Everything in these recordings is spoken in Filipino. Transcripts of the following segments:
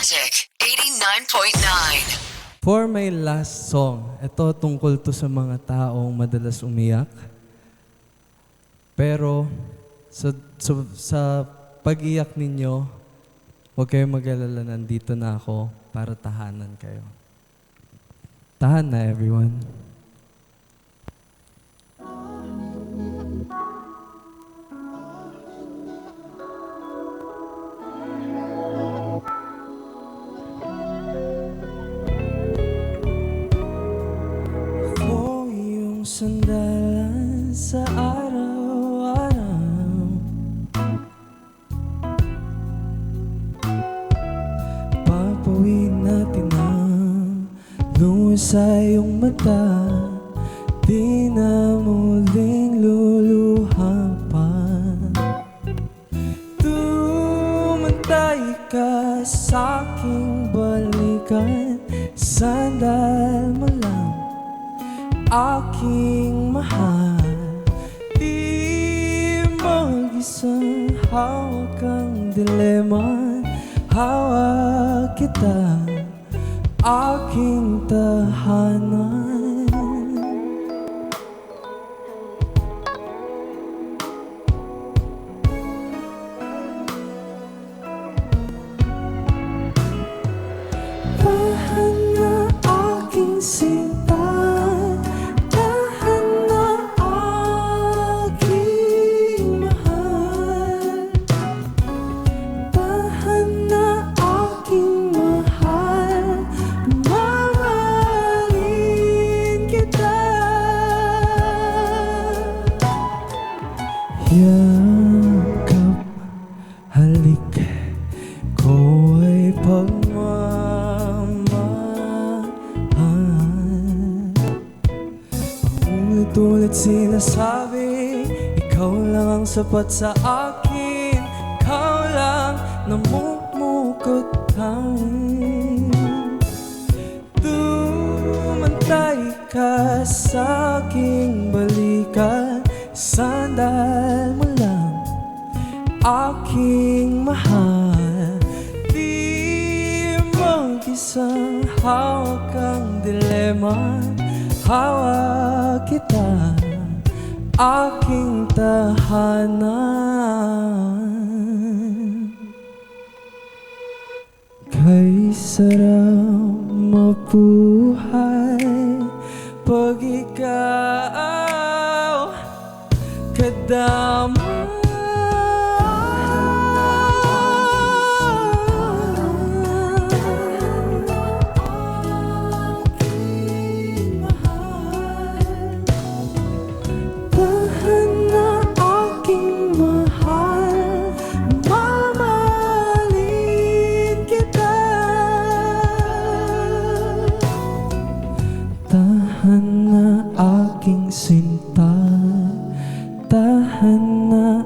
Magic 89.9. For my last song, ito tungkol to sa mga taong madalas umiyak. Pero sa pag-iyak ninyo, huwag kayong mag-alala, nandito na ako para tahanan kayo. Tahan na, everyone. Ako yung sandalan sa araw-araw. Papawin natin ang luha sa iyong mata. Di na muling luluha pa. Tumantay ka sa aking balikan. Sandal mo lang, aking mahal. Di mag-isang hawak ang dilema. Hawak kita, aking tahanan. Tahan na aking sinta, tahan na aking mahal. Tahan na aking mahal, mamahalin kita. Yakap, halik ko ay pagmamahal. Paulit-ulit sinasabi, ikaw lang ang sapat sa akin. Ikaw lang namumukot tanging. Tumantay ka sa aking balikan. Sandal mo lang, aking mahal. Di mag-isang hawak ang dilema. Hawak kita, aking tahanan. Kay sarap mabuhay pag ikaw kadama. Tahan na aking mahal, mamahalin kita. Tahan na aking sinta, tahan na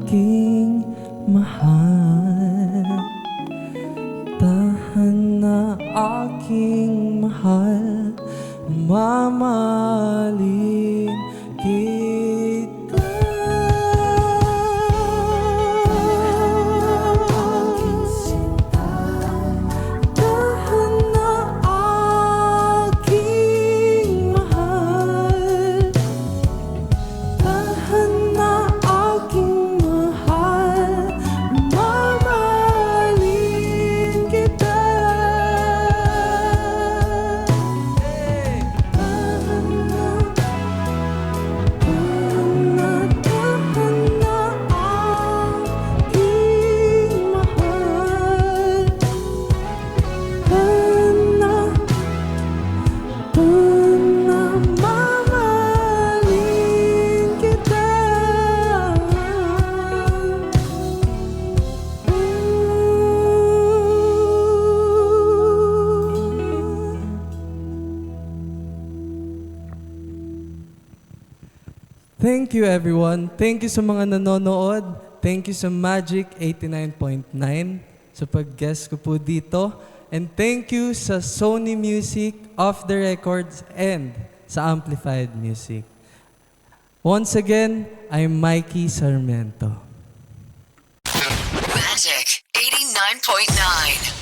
aking mahal. Tahan na aking mahal, mamahalin kita. Aking sinta, tahan na aking mahal. Tahan na aking mahal, mamahalin kita. Tahan na, tahan na, tahan na aking mahal. Tahan na, tahan na, mamahalin kita. Thank you, everyone. Thank you sa mga nanonood. Thank you sa Magic 89.9 sa pag-guest ko po dito. And thank you sa Sony Music, Off the Records, and sa Amplified Music. Once again, I'm Mikey Sarmiento. Magic 89.9. 89.9.